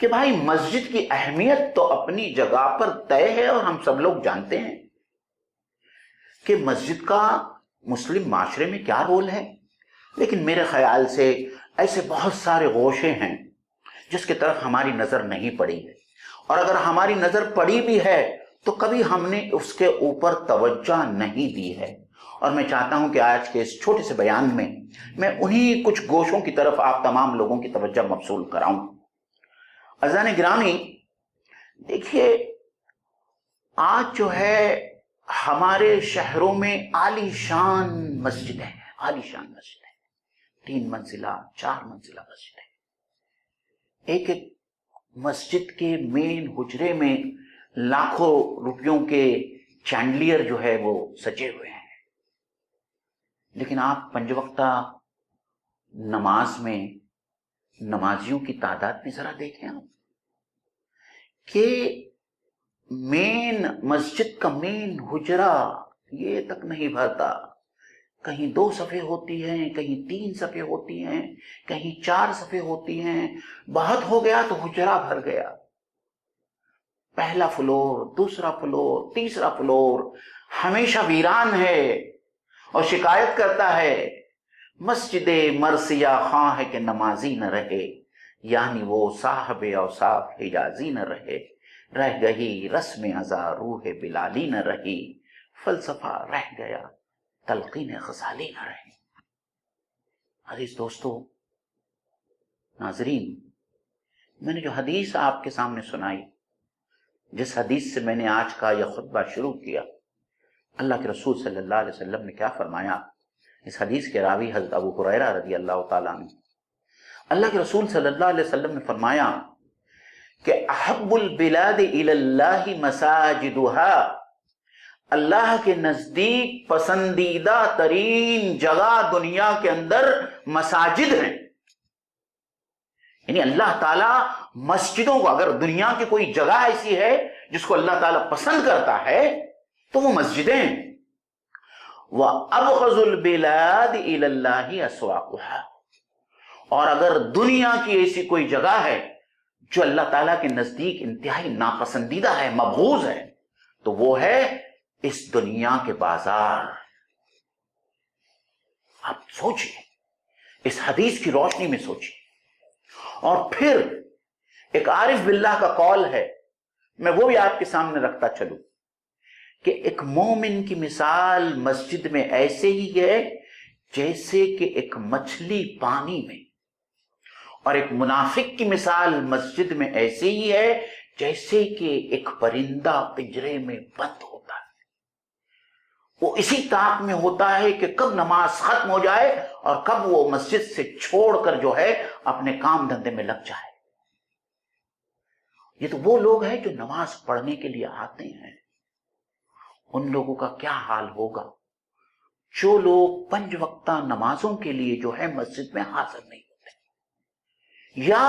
کہ بھائی مسجد کی اہمیت تو اپنی جگہ پر طے ہے اور ہم سب لوگ جانتے ہیں کہ مسجد کا مسلم معاشرے میں کیا رول ہے، لیکن میرے خیال سے ایسے بہت سارے گوشے ہیں جس کی طرف ہماری نظر نہیں پڑی ہے، اور اگر ہماری نظر پڑی بھی ہے تو کبھی ہم نے اس کے اوپر توجہ نہیں دی ہے۔ اور میں چاہتا ہوں کہ آج کے اس چھوٹے سے بیان میں میں انہی کچھ گوشوں کی طرف آپ تمام لوگوں کی توجہ مبذول کراؤں۔ عزیزان گرامی، دیکھیے آج جو ہے ہمارے شہروں میں عالی شان مسجد ہے، عالی شان مسجد ہے، 3 منزلہ 4 منزلہ مسجد ہے۔ ایک ایک مسجد کے مین حجرے میں لاکھوں روپیوں کے چینڈلیئر جو ہے وہ سجے ہوئے ہیں، لیکن آپ 5 وقتہ نماز میں نمازیوں کی تعداد میں ذرا دیکھیں آپ کہ مین مسجد کا مین حجرہ یہ تک نہیں بھرتا، کہیں 2 صفیں ہوتی ہیں، کہیں 3 صفیں ہوتی ہیں، کہیں 4 صفیں ہوتی ہیں، بہت ہو گیا تو حجرہ بھر گیا، پہلا فلور، دوسرا فلور، تیسرا فلور ہمیشہ ویران ہے، اور شکایت کرتا ہے مسجد مرثیہ خواہ ہے کہ نمازی نہ رہے، یعنی وہ صاحب اوصاف حجازی نہ رہے، رہ گئی رسم ازا روح بلالی نہ رہی، فلسفہ رہ گیا تلقین غزالی نہ رہی۔ عزیز دوستو، ناظرین، میں نے جو حدیث آپ کے سامنے سنائی، جس حدیث سے میں نے آج کا یہ خطبہ شروع کیا، اللہ کے رسول صلی اللہ علیہ وسلم نے کیا فرمایا؟ اس حدیث کے راوی حضرت ابو ہریرہ رضی اللہ تعالیٰ عنہ، اللہ کے رسول صلی اللہ علیہ وسلم نے فرمایا کہ احب البلاد الی اللہ مساجدها، اللہ کے نزدیک پسندیدہ ترین جگہ دنیا کے اندر مساجد ہیں، یعنی اللہ تعالیٰ مسجدوں کو، اگر دنیا کی کوئی جگہ ایسی ہے جس کو اللہ تعالیٰ پسند کرتا ہے تو وہ مسجدیں ہیں۔ وَأَبْغَضُ الْبِلَادِ إِلَى اللَّهِ أَسْوَاقُهَا، اور اگر دنیا کی ایسی کوئی جگہ ہے جو اللہ تعالیٰ کے نزدیک انتہائی ناپسندیدہ ہے، مبغوض ہے، تو وہ ہے اس دنیا کے بازار۔ آپ سوچئے، اس حدیث کی روشنی میں سوچئے۔ اور پھر ایک عارف باللہ کا قول ہے، میں وہ بھی آپ کے سامنے رکھتا چلوں، کہ ایک مومن کی مثال مسجد میں ایسے ہی ہے جیسے کہ ایک مچھلی پانی میں، اور ایک منافق کی مثال مسجد میں ایسے ہی ہے جیسے کہ ایک پرندہ پنجرے میں بند ہوتا ہے، وہ اسی طاق میں ہوتا ہے کہ کب نماز ختم ہو جائے اور کب وہ مسجد سے چھوڑ کر جو ہے اپنے کام دھندے میں لگ جائے۔ یہ تو وہ لوگ ہیں جو نماز پڑھنے کے لیے آتے ہیں، ان لوگوں کا کیا حال ہوگا جو لوگ 5 وقتہ نمازوں کے لیے جو ہے مسجد میں حاضر نہیں ہوتے، یا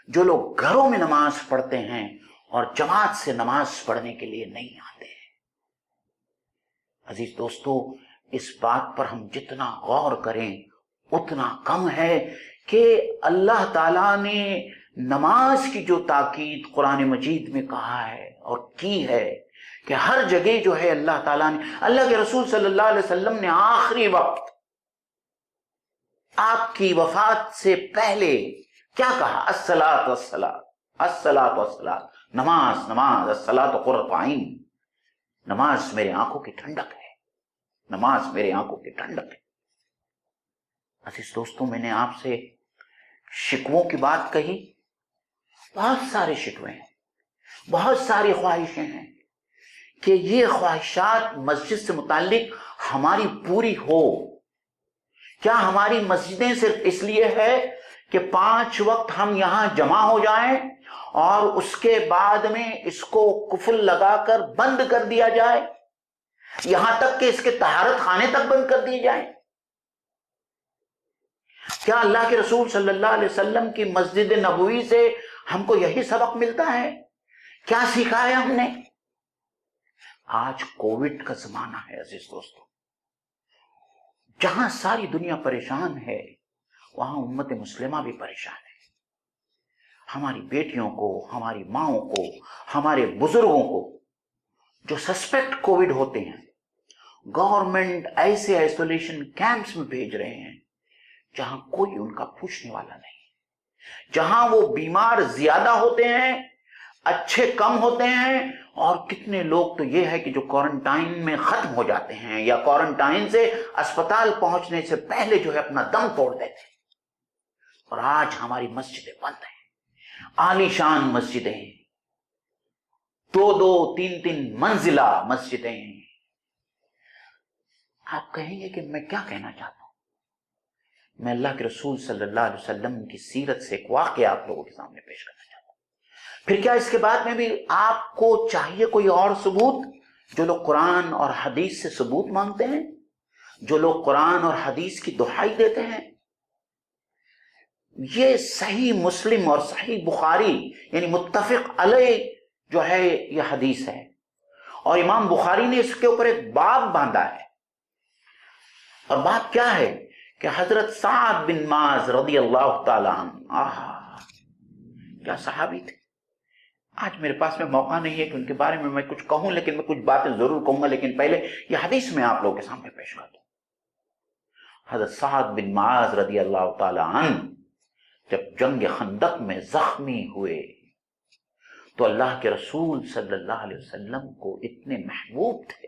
جو لوگ گھروں میں نماز پڑھتے ہیں اور جماعت سے نماز پڑھنے کے لیے نہیں آتے ہیں۔ عزیز دوستو، اس بات پر ہم جتنا غور کریں اتنا کم ہے کہ اللہ تعالیٰ نے نماز کی جو تاکید قرآن مجید میں کہا ہے اور کی ہے، کہ ہر جگہ جو ہے اللہ تعالیٰ نے، اللہ کے رسول صلی اللہ علیہ وسلم نے آخری وقت آپ کی وفات سے پہلے کیا کہا؟ الصلاۃ والصلاۃ، الصلاۃ والصلاۃ، نماز نماز، الصلاۃ قرۃ عین، نماز میرے آنکھوں کی ٹھنڈک ہے، نماز میرے آنکھوں کی ٹھنڈک ہے۔ عزیز دوستوں، میں نے آپ سے شکووں کی بات کہی، بہت سارے شکوے ہیں، بہت ساری خواہشیں ہیں کہ یہ خواہشات مسجد سے متعلق ہماری پوری ہو۔ کیا ہماری مسجدیں صرف اس لیے ہے کہ 5 وقت ہم یہاں جمع ہو جائیں اور اس کے بعد میں اس کو قفل لگا کر بند کر دیا جائے، یہاں تک کہ اس کے طہارت خانے تک بند کر دیے جائیں؟ کیا اللہ کے رسول صلی اللہ علیہ وسلم کی مسجد نبوی سے ہم کو یہی سبق ملتا ہے؟ کیا سیکھا ہے ہم نے؟ آج کووڈ کا زمانہ ہے عزیز دوستو، جہاں ساری دنیا پریشان ہے وہاں امت مسلمہ بھی پریشان ہے۔ ہماری بیٹیوں کو، ہماری ماؤں کو، ہمارے بزرگوں کو جو سسپیکٹ کووڈ ہوتے ہیں، گورنمنٹ ایسے آئسولیشن کیمپس میں بھیج رہے ہیں جہاں کوئی ان کا پوچھنے والا نہیں، جہاں وہ بیمار زیادہ ہوتے ہیں، اچھے کم ہوتے ہیں، اور کتنے لوگ تو یہ ہے کہ جو کوارنٹائن میں ختم ہو جاتے ہیں یا کوارنٹائن سے اسپتال پہنچنے سے پہلے جو ہے اپنا دم توڑ دیتے ہیں۔ اور آج ہماری مسجدیں بند ہیں، عالی شان مسجدیں، 2-2 3-3 منزلہ مسجدیں۔ آپ کہیں گے کہ میں کیا کہنا چاہتا ہوں؟ میں اللہ کے رسول صلی اللہ علیہ وسلم کی سیرت سے ایک واقعہ آپ لوگوں کے سامنے پیش کرنا چاہتا ہوں۔ پھر کیا اس کے بعد میں بھی آپ کو چاہیے کوئی اور ثبوت؟ جو لوگ قرآن اور حدیث سے ثبوت مانگتے ہیں، جو لوگ قرآن اور حدیث کی دہائی دیتے ہیں، یہ صحیح مسلم اور صحیح بخاری یعنی متفق علیہ جو ہے یہ حدیث ہے، اور امام بخاری نے اس کے اوپر ایک باب باندھا ہے، اور باب کیا ہے کہ حضرت سعد بن معاذ رضی اللہ تعالی عنہ، کیا صحابی تھے۔ آج میرے پاس میں موقع نہیں ہے کہ ان کے بارے میں کچھ کہوں، لیکن میں کچھ باتیں ضرور کہوں گا، لیکن پہلے یہ حدیث میں آپ لوگوں کے سامنے پیش کرتا ہوں۔ حضرت سعد بن معاذ رضی اللہ تعالی عنہ جب جنگ خندق میں زخمی ہوئے تو اللہ کے رسول صلی اللہ علیہ وسلم کو اتنے محبوب تھے۔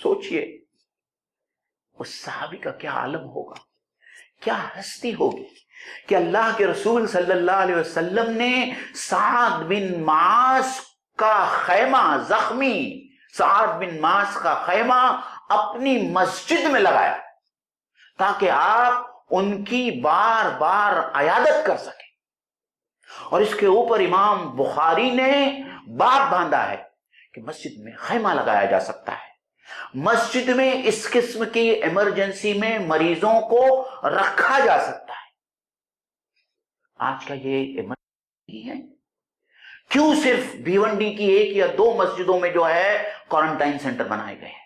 سوچئے اس صحابی کا کیا عالم ہوگا، کیا ہستی ہوگی کہ اللہ کے رسول صلی اللہ علیہ وسلم نے سعد بن معاذ کا خیمہ، زخمی سعد بن معاذ کا خیمہ اپنی مسجد میں لگایا تاکہ آپ ان کی بار بار عیادت کر سکیں، اور اس کے اوپر امام بخاری نے باب باندھا ہے کہ مسجد میں خیمہ لگایا جا سکتا ہے، مسجد میں اس قسم کی ایمرجنسی میں مریضوں کو رکھا جا سکتا ہے۔ آج کا یہ ایمرجنسی ہے، کیوں صرف بھیونڈی کی 1 یا 2 مسجدوں میں جو ہے کوارنٹائن سینٹر بنائے گئے ہیں؟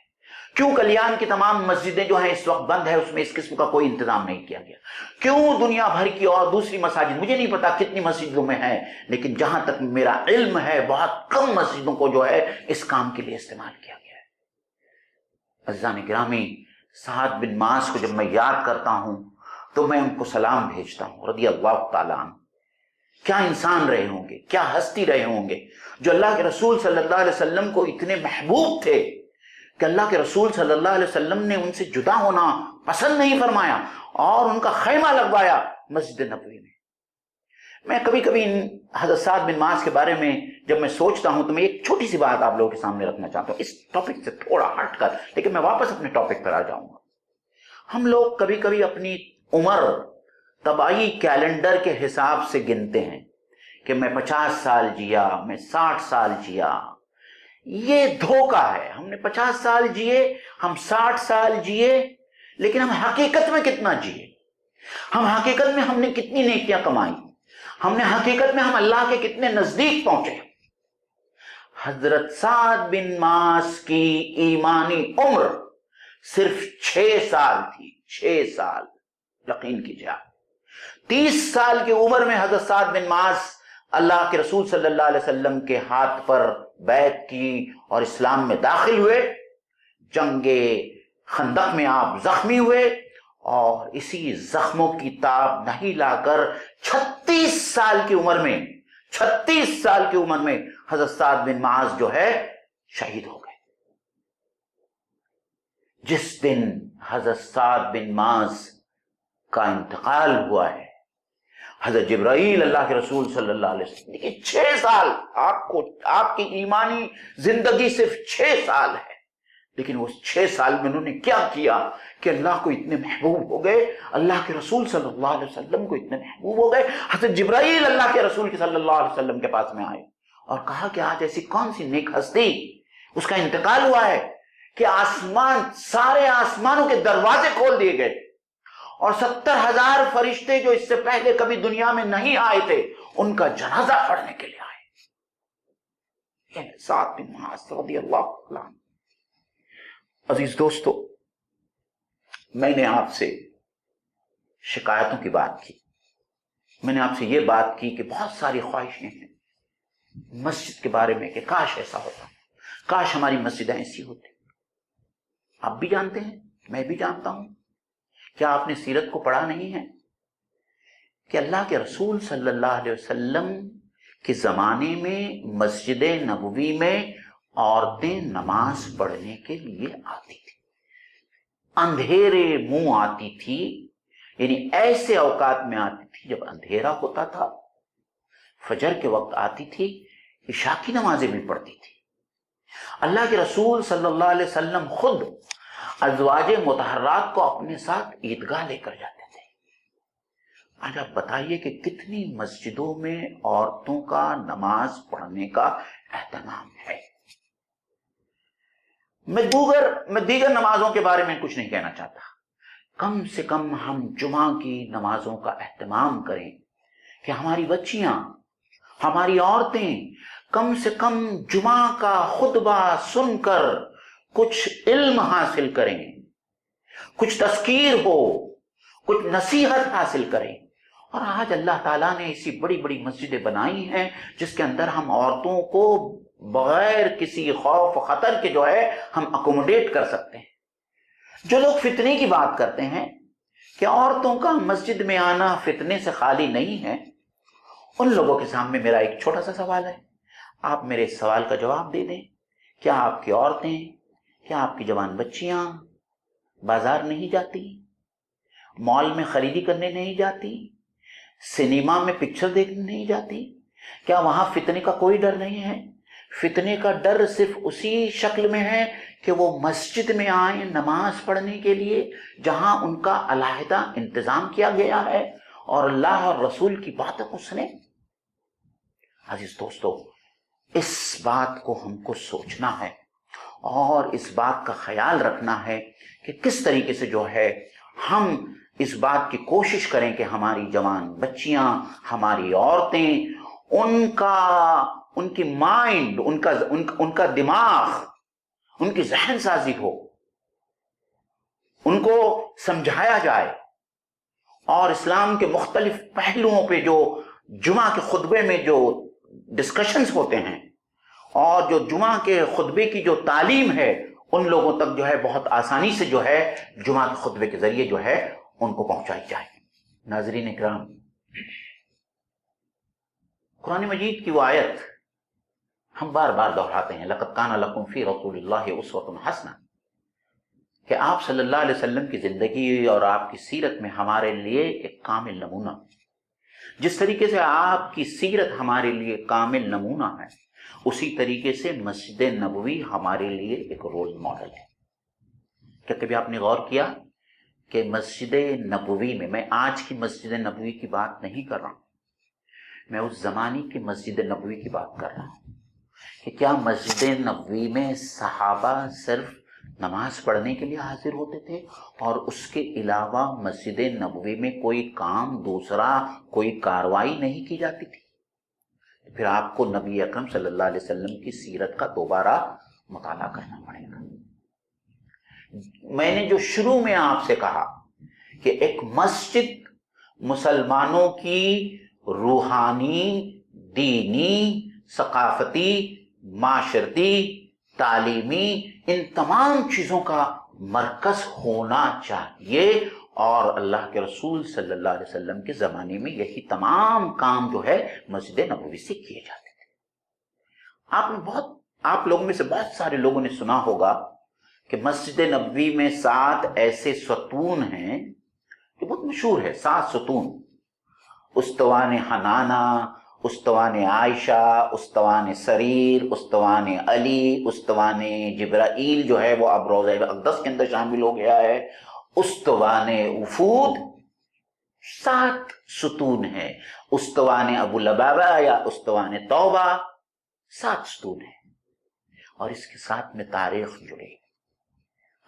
کیوں کلیان کی تمام مسجدیں جو ہیں اس وقت بند ہے، اس میں اس قسم کا کوئی انتظام نہیں کیا گیا؟ کیوں دنیا بھر کی اور دوسری مساجد، مجھے نہیں پتا کتنی مسجدوں میں ہے، لیکن جہاں تک میرا علم ہے بہت کم مسجدوں کو جو ہے اس کام کے لیے استعمال کیا گیا ہے۔ عزیزان گرامی، سعد بن معاذ کو جب میں یاد کرتا ہوں تو میں ان کو سلام بھیجتا ہوں رضی اللہ تعالیٰ عنہ۔ کیا انسان رہے ہوں گے، کیا ہستی رہے ہوں گے، جو اللہ کے رسول صلی اللہ علیہ وسلم کو اتنے محبوب تھے کہ اللہ کے رسول صلی اللہ علیہ وسلم نے ان سے جدا ہونا پسند نہیں فرمایا اور ان کا خیمہ لگوایا مسجد نبوی میں۔ میں کبھی کبھی حضرت سعد بن معاذ کے بارے میں جب میں سوچتا ہوں تو میں ایک چھوٹی سی بات آپ لوگوں کے سامنے رکھنا چاہتا ہوں، اس ٹاپک سے تھوڑا ہٹ کر، لیکن میں واپس اپنے ٹاپک پر آ جاؤں گا۔ ہم لوگ کبھی کبھی اپنی عمر طباعی کیلنڈر کے حساب سے گنتے ہیں کہ میں 50 سال جیا، میں 60 سال جیا۔ یہ دھوکہ ہے، ہم نے 50 سال جیے، ہم 60 سال جیے، لیکن ہم حقیقت میں کتنا جیے؟ ہم حقیقت میں ہم نے کتنی نیکیاں کمائی؟ ہم نے حقیقت میں ہم اللہ کے کتنے نزدیک پہنچے؟ حضرت سعد بن معاذ کی ایمانی عمر صرف 6 سال تھی، 6 سال، یقین کیجیے۔ 30 سال کی عمر میں حضرت سعد بن معاذ اللہ کے رسول صلی اللہ علیہ وسلم کے ہاتھ پر بیعت کی اور اسلام میں داخل ہوئے۔ جنگ خندق میں آپ زخمی ہوئے اور اسی زخموں کی تاب نہیں لا کر 36 سال کی عمر میں، 36 سال کی عمر میں حضرت سعد بن معاذ جو ہے شہید ہو گئے۔ جس دن حضرت سعد بن معاذ کا انتقال ہوا ہے، حضرت جبرائیل اللہ کے رسول صلی اللہ علیہ وسلم، دیکھیں 6 سال، آپ کی ایمانی زندگی صرف 6 سال ہے، لیکن وہ 6 سال میں انہوں نے کیا کیا کہ اللہ کو اتنے محبوب ہو گئے، اللہ کے رسول صلی اللہ علیہ وسلم کو اتنے محبوب ہو گئے۔ حضرت جبرائیل اللہ کے رسول صلی اللہ علیہ وسلم کے پاس میں آئے اور کہا کہ آج ایسی کون سی نیک ہستی اس کا انتقال ہوا ہے کہ آسمان، سارے آسمانوں کے دروازے کھول دیے گئے اور 70,000 فرشتے جو اس سے پہلے کبھی دنیا میں نہیں آئے تھے ان کا جنازہ پڑھنے کے لیے آئے۔ یہ سعد بن معاذ رضی اللہ عنہ۔ عزیز دوستو، میں نے آپ سے شکایتوں کی بات کی، میں نے آپ سے یہ بات کی کہ بہت ساری خواہشیں ہیں مسجد کے بارے میں کہ کاش ایسا ہوتا، کاش ہماری مسجدیں ایسی ہوتی۔ آپ بھی جانتے ہیں، میں بھی جانتا ہوں، کیا آپ نے سیرت کو پڑھا نہیں ہے کہ اللہ کے رسول صلی اللہ علیہ وسلم کے زمانے میں مسجد نبوی میں عورتیں نماز پڑھنے کے لیے آتی تھی، اندھیرے منہ آتی تھی، یعنی ایسے اوقات میں آتی تھی جب اندھیرا ہوتا تھا، فجر کے وقت آتی تھی، عشاء کی نمازیں بھی پڑھتی تھی۔ اللہ کے رسول صلی اللہ علیہ وسلم خود ازواج مطہرات کو اپنے ساتھ عیدگاہ لے کر جاتے تھے۔ آج آپ بتائیے کہ کتنی مسجدوں میں عورتوں کا نماز پڑھنے کا اہتمام ہے۔ میں دیگر نمازوں کے بارے میں کچھ نہیں کہنا چاہتا، کم سے کم ہم جمعہ کی نمازوں کا اہتمام کریں کہ ہماری بچیاں، ہماری عورتیں کم سے کم جمعہ کا خطبہ سن کر کچھ علم حاصل کریں، کچھ تذکیر ہو، کچھ نصیحت حاصل کریں۔ اور آج اللہ تعالیٰ نے ایسی بڑی بڑی مسجدیں بنائی ہیں جس کے اندر ہم عورتوں کو بغیر کسی خوف و خطر کے جو ہے ہم اکوموڈیٹ کر سکتے ہیں۔ جو لوگ فتنے کی بات کرتے ہیں کہ عورتوں کا مسجد میں آنا فتنے سے خالی نہیں ہے، ان لوگوں کے سامنے میرا ایک چھوٹا سا سوال ہے، آپ میرے اس سوال کا جواب دے دیں۔ کیا آپ کی عورتیں، کیا آپ کی جوان بچیاں بازار نہیں جاتی، مال میں خریدی کرنے نہیں جاتی، سنیما میں پکچر دیکھنے نہیں جاتی؟ کیا وہاں فتنے کا کوئی ڈر نہیں ہے؟ فتنے کا ڈر صرف اسی شکل میں ہے کہ وہ مسجد میں آئیں نماز پڑھنے کے لیے جہاں ان کا علیحدہ انتظام کیا گیا ہے اور اللہ اور رسول کی باتوں کو سنیں۔ عزیز دوستو، اس بات کو ہم کو سوچنا ہے اور اس بات کا خیال رکھنا ہے کہ کس طریقے سے جو ہے ہم اس بات کی کوشش کریں کہ ہماری جوان بچیاں، ہماری عورتیں، ان کی مائنڈ، ان کا دماغ، ان کی ذہن سازی ہو، ان کو سمجھایا جائے اور اسلام کے مختلف پہلوؤں پہ جو جمعہ کے خطبے میں جو ڈسکشنز ہوتے ہیں اور جو جمعہ کے خطبے کی جو تعلیم ہے ان لوگوں تک جو ہے بہت آسانی سے جو ہے جمعہ کے خطبے کے ذریعے جو ہے ان کو پہنچائی جائے۔ ناظرین اکرام، قرآن مجید کی وہ آیت ہم بار بار دہراتے ہیں، لَقَدْ كَانَ لَكُمْ فِي رَسُولِ اللَّهِ أُسْوَةٌ حَسَنَةٌ، کہ آپ صلی اللہ علیہ وسلم کی زندگی اور آپ کی سیرت میں ہمارے لیے ایک کامل نمونہ، جس طریقے سے آپ کی سیرت ہمارے لیے کامل نمونہ ہے اسی طریقے سے مسجد نبوی ہمارے لیے ایک رول ماڈل ہے۔ کیا کبھی آپ نے غور کیا کہ مسجد نبوی میں آج کی مسجد نبوی کی بات نہیں کر رہا ہوں، میں اس زمانے کی مسجد نبوی کی بات کر رہا ہوں کہ کیا مسجد نبوی میں صحابہ صرف نماز پڑھنے کے لیے حاضر ہوتے تھے اور اس کے علاوہ مسجد نبوی میں کوئی کام، دوسرا کوئی کاروائی نہیں کی جاتی تھی؟ پھر آپ کو نبی اکرم صلی اللہ علیہ وسلم کی سیرت کا دوبارہ مطالعہ کرنا پڑے گا۔ میں نے جو شروع میں آپ سے کہا کہ ایک مسجد مسلمانوں کی روحانی، دینی، ثقافتی، معاشرتی، تعلیمی، ان تمام چیزوں کا مرکز ہونا چاہیے، اور اللہ کے رسول صلی اللہ علیہ وسلم کے زمانے میں یہی تمام کام جو ہے مسجد نبوی سے کیے جاتے تھے۔ آپ لوگوں میں سے بہت سارے لوگوں نے سنا ہوگا کہ مسجد نبوی میں 7 ایسے ستون ہیں جو بہت مشہور ہے، 7 ستون، استوان حنانہ، استوان عائشہ، استوان سریر، استوان علی، استوان جبرائیل جو ہے وہ اب روضہ اقدس کے اندر شامل ہو گیا ہے، استوان وفود، 7 ستون ہیں، استوان ابو لبابہ یا استوان توبہ، 7 ستون ہیں، اور اس کے ساتھ میں تاریخ جڑے۔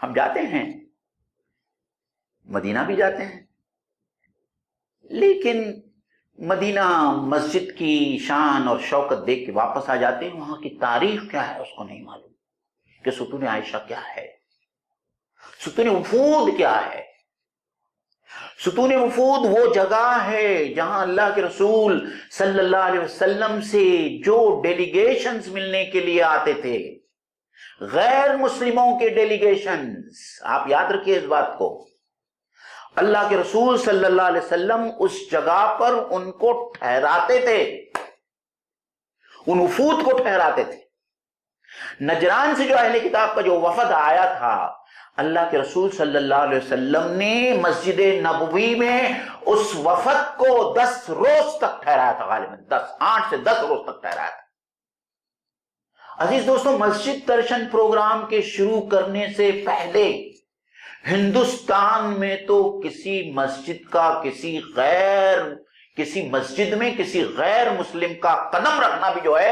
ہم جاتے ہیں، مدینہ بھی جاتے ہیں، لیکن مدینہ مسجد کی شان اور شوکت دیکھ کے واپس آ جاتے ہیں، وہاں کی تاریخ کیا ہے اس کو نہیں معلوم کہ ستون عائشہ کیا ہے، ستون وفود کیا ہے، ستون وفود وہ جگہ ہے جہاں اللہ کے رسول صلی اللہ علیہ وسلم سے جو ڈیلیگیشنز ملنے کے لیے آتے تھے، غیر مسلموں کے ڈیلیگیشنز، آپ یاد رکھیے اس بات کو، اللہ کے رسول صلی اللہ علیہ وسلم اس جگہ پر ان کو ٹھہراتے تھے، ان وفود کو ٹھہراتے تھے۔ نجران سے جو اہل کتاب کا جو وفد آیا تھا، اللہ کے رسول صلی اللہ علیہ وسلم نے مسجد نبوی میں اس وفد کو 10 روز تک ٹھہرایا تھا، غالباً 8 سے 10 روز تک ٹھہرایا تھا۔ عزیز دوستوں، مسجد درشن پروگرام کے شروع کرنے سے پہلے ہندوستان میں تو کسی مسجد کا کسی مسجد میں کسی غیر مسلم کا قدم رکھنا بھی جو ہے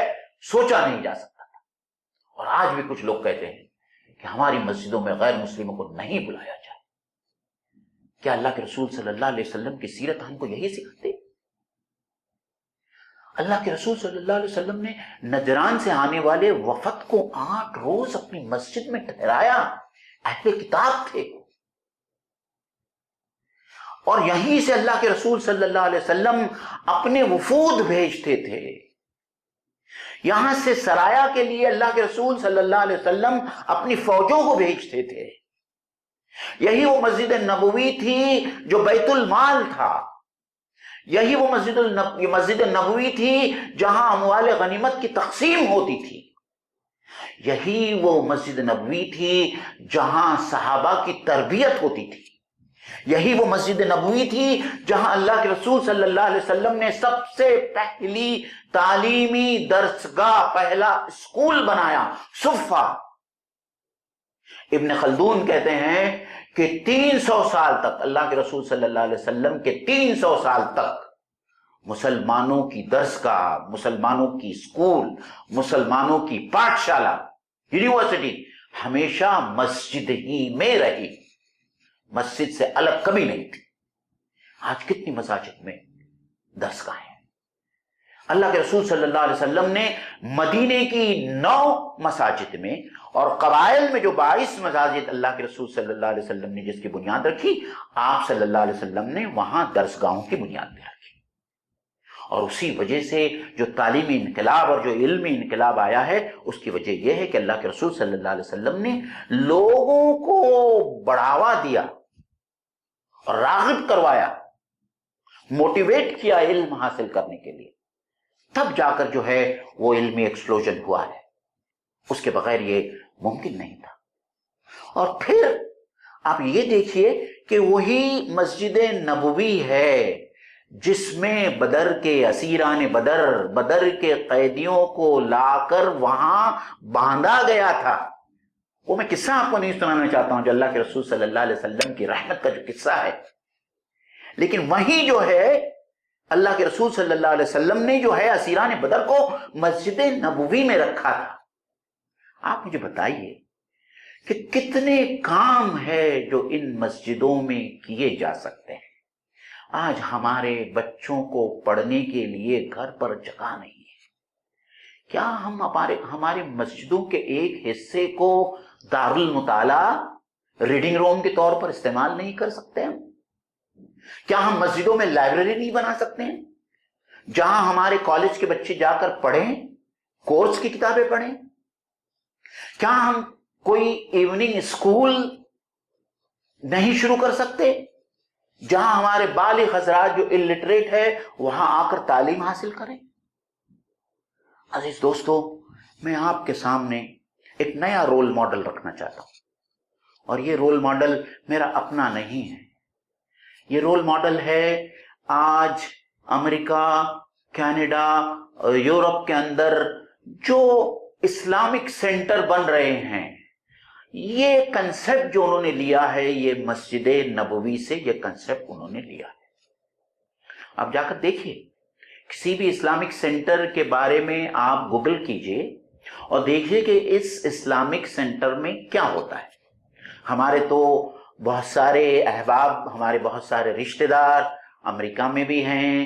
سوچا نہیں جا سکتا تھا، اور آج بھی کچھ لوگ کہتے ہیں کہ ہماری مسجدوں میں غیر مسلموں کو نہیں بلایا جائے۔ کیا اللہ کے رسول صلی اللہ علیہ وسلم کی سیرت ہم کو یہی سکھاتے؟ اللہ کے رسول صلی اللہ علیہ وسلم نے نجران سے آنے والے وفد کو 8 روز اپنی مسجد میں ٹھہرایا، اہل کتاب تھے، اور یہیں سے اللہ کے رسول صلی اللہ علیہ وسلم اپنے وفود بھیجتے تھے۔ یہاں سے سرایا کے لیے اللہ کے رسول صلی اللہ علیہ وسلم اپنی فوجوں کو بھیجتے تھے۔ یہی وہ مسجد نبوی تھی جو بیت المال تھا، یہی وہ مسجد نبوی تھی جہاں اموال غنیمت کی تقسیم ہوتی تھی، یہی وہ مسجد نبوی تھی جہاں صحابہ کی تربیت ہوتی تھی، یہی وہ مسجد نبوی تھی جہاں اللہ کے رسول صلی اللہ علیہ وسلم نے سب سے پہلی تعلیمی درسگاہ، پہلا اسکول بنایا، صفہ۔ ابن خلدون کہتے ہیں کہ 300 سال تک، اللہ کے رسول صلی اللہ علیہ وسلم کے 300 سال تک مسلمانوں کی درسگاہ، مسلمانوں کی اسکول، مسلمانوں کی پاٹھشالہ، یونیورسٹی ہمیشہ مسجد ہی میں رہی، مسجد سے الگ کبھی نہیں تھی۔ آج کتنی مساجد میں درسگاہیں ہیں۔ اللہ کے رسول صلی اللہ علیہ وسلم نے مدینے کی 9 مساجد میں اور قبائل میں جو 22 مساجد اللہ کے رسول صلی اللہ علیہ وسلم نے جس کی بنیاد رکھی، آپ صلی اللہ علیہ وسلم نے وہاں درسگاہوں کی بنیاد بھی رکھی، اور اسی وجہ سے جو تعلیمی انقلاب اور جو علمی انقلاب آیا ہے، اس کی وجہ یہ ہے کہ اللہ کے رسول صلی اللہ علیہ وسلم نے لوگوں کو بڑھاوا دیا اور راغب کروایا، موٹیویٹ کیا علم حاصل کرنے کے لیے، تب جا کر جو ہے وہ علمی ایکسپلوژن ہوا ہے، اس کے بغیر یہ ممکن نہیں تھا۔ اور پھر آپ یہ دیکھیے کہ وہی مسجد نبوی ہے جس میں بدر کے اسیران بدر کے قیدیوں کو لا کر وہاں باندھا گیا تھا۔ وہ میں قصہ آپ کو نہیں سنانا چاہتا ہوں جو اللہ کے رسول صلی اللہ علیہ وسلم کی رحمت کا جو قصہ ہے، لیکن وہیں جو ہے اللہ کے رسول صلی اللہ علیہ وسلم نے جو ہے اسیران بدر کو مسجد نبوی میں رکھا تھا۔ آپ مجھے بتائیے کہ کتنے کام ہے جو ان مسجدوں میں کیے جا سکتے ہیں۔ آج ہمارے بچوں کو پڑھنے کے لیے گھر پر جگہ نہیں ہے، کیا ہم ہمارے مسجدوں کے ایک حصے کو دارالمطالعہ، ریڈنگ روم کے طور پر استعمال نہیں کر سکتے ہیں؟ کیا ہم مسجدوں میں لائبریری نہیں بنا سکتے ہیں جہاں ہمارے کالج کے بچے جا کر پڑھیں، کورس کی کتابیں پڑھیں؟ کیا ہم کوئی ایوننگ اسکول نہیں شروع کر سکتے جہاں ہمارے بالغ حضرات جو الٹریٹ ہے وہاں آ کر تعلیم حاصل کریں؟ عزیز دوستو، میں آپ کے سامنے ایک نیا رول ماڈل رکھنا چاہتا ہوں، اور یہ رول ماڈل میرا اپنا نہیں ہے، یہ رول ماڈل ہے آج امریکہ، کینیڈا، یورپ کے اندر جو اسلامک سینٹر بن رہے ہیں۔ یہ کنسپٹ جو انہوں نے لیا ہے، یہ مسجد نبوی سے یہ کنسپٹ انہوں نے لیا ہے۔ آپ جا کر دیکھیے، کسی بھی اسلامک سینٹر کے بارے میں آپ گوگل کیجئے اور دیکھیے کہ اس اسلامک سینٹر میں کیا ہوتا ہے۔ ہمارے تو بہت سارے احباب، ہمارے بہت سارے رشتہ دار امریکہ میں بھی ہیں،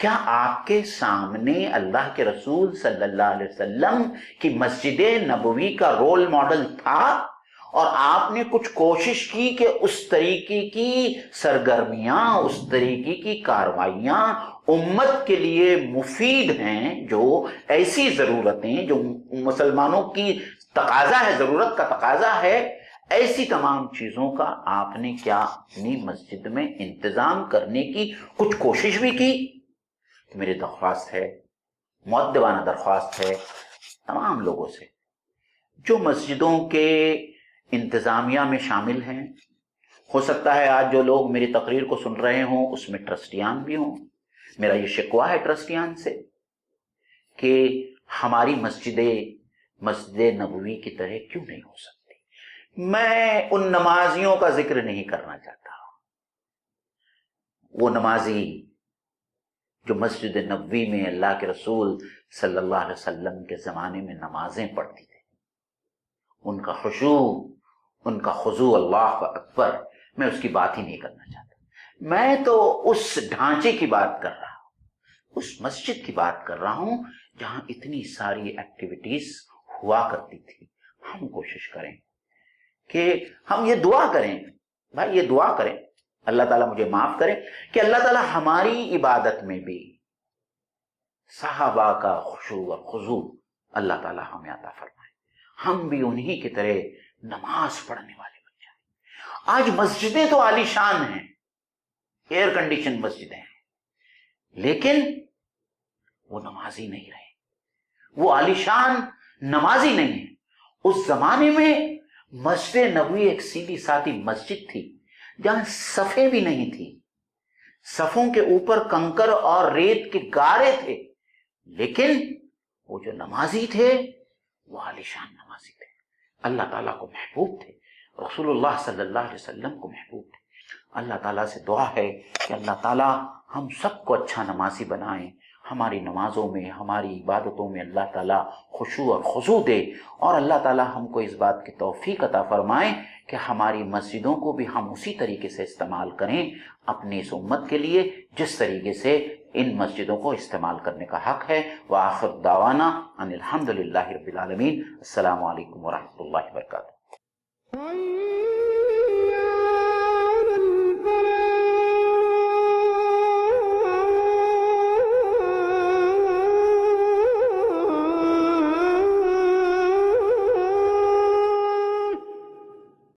کیا آپ کے سامنے اللہ کے رسول صلی اللہ علیہ وسلم کی مسجد نبوی کا رول ماڈل تھا اور آپ نے کچھ کوشش کی کہ اس طریقے کی سرگرمیاں، اس طریقے کی کارروائیاں امت کے لیے مفید ہیں، جو ایسی ضرورتیں جو مسلمانوں کی تقاضا ہے، ضرورت کا تقاضا ہے، ایسی تمام چیزوں کا آپ نے کیا اپنی مسجد میں انتظام کرنے کی کچھ کوشش بھی کی؟ میری درخواست ہے، مؤدبانہ درخواست ہے تمام لوگوں سے جو مسجدوں کے انتظامیہ میں شامل ہیں، ہو سکتا ہے آج جو لوگ میری تقریر کو سن رہے ہوں اس میں ٹرسٹیان بھی ہوں، میرا یہ شکوہ ہے ٹرسٹیان سے کہ ہماری مسجد نبوی کی طرح کیوں نہیں ہو سکتی۔ میں ان نمازیوں کا ذکر نہیں کرنا چاہتا، وہ نمازی جو مسجد نبوی میں اللہ کے رسول صلی اللہ علیہ وسلم کے زمانے میں نمازیں پڑھتی تھے، ان کا خشوع، ان کا خضوع اللہ اکبر، میں اس کی بات ہی نہیں کرنا چاہتا۔ میں تو اس ڈھانچے کی بات کر رہا ہوں، اس مسجد کی بات کر رہا ہوں جہاں اتنی ساری ایکٹیویٹیز ہوا کرتی تھی۔ ہم کوشش کریں کہ ہم یہ دعا کریں، بھائی یہ دعا کریں، اللہ تعالیٰ مجھے معاف کرے، کہ اللہ تعالیٰ ہماری عبادت میں بھی صحابہ کا خشوع اور خضوع اللہ تعالیٰ ہمیں عطا فرمائے، ہم بھی انہی کی طرح نماز پڑھنے والے بن جائیں۔ آج مسجدیں تو عالی شان ہیں، ایئر کنڈیشن مسجدیں ہیں، لیکن وہ نمازی نہیں رہے، وہ عالی شان نمازی نہیں ہیں۔ اس زمانے میں مسجد نبوی ایک سیدھی سادی مسجد تھی جہاں صفیں بھی نہیں تھی، صفوں کے اوپر کنکر اور ریت کے گارے تھے، لیکن وہ جو نمازی تھے وہ عالیشان نمازی تھے، اللہ تعالیٰ کو محبوب تھے، رسول اللہ صلی اللہ علیہ وسلم کو محبوب تھے۔ اللہ تعالیٰ سے دعا ہے کہ اللہ تعالیٰ ہم سب کو اچھا نمازی بنائیں، ہماری نمازوں میں، ہماری عبادتوں میں اللہ تعالیٰ خشوع اور خضوع دے، اور اللہ تعالیٰ ہم کو اس بات کی توفیق عطا فرمائیں کہ ہماری مسجدوں کو بھی ہم اسی طریقے سے استعمال کریں اپنی اس امت کے لیے جس طریقے سے ان مسجدوں کو استعمال کرنے کا حق ہے۔ وآخر دعوانا ان الحمد للہ رب العالمین۔ السلام علیکم ورحمۃ اللہ وبرکاتہ۔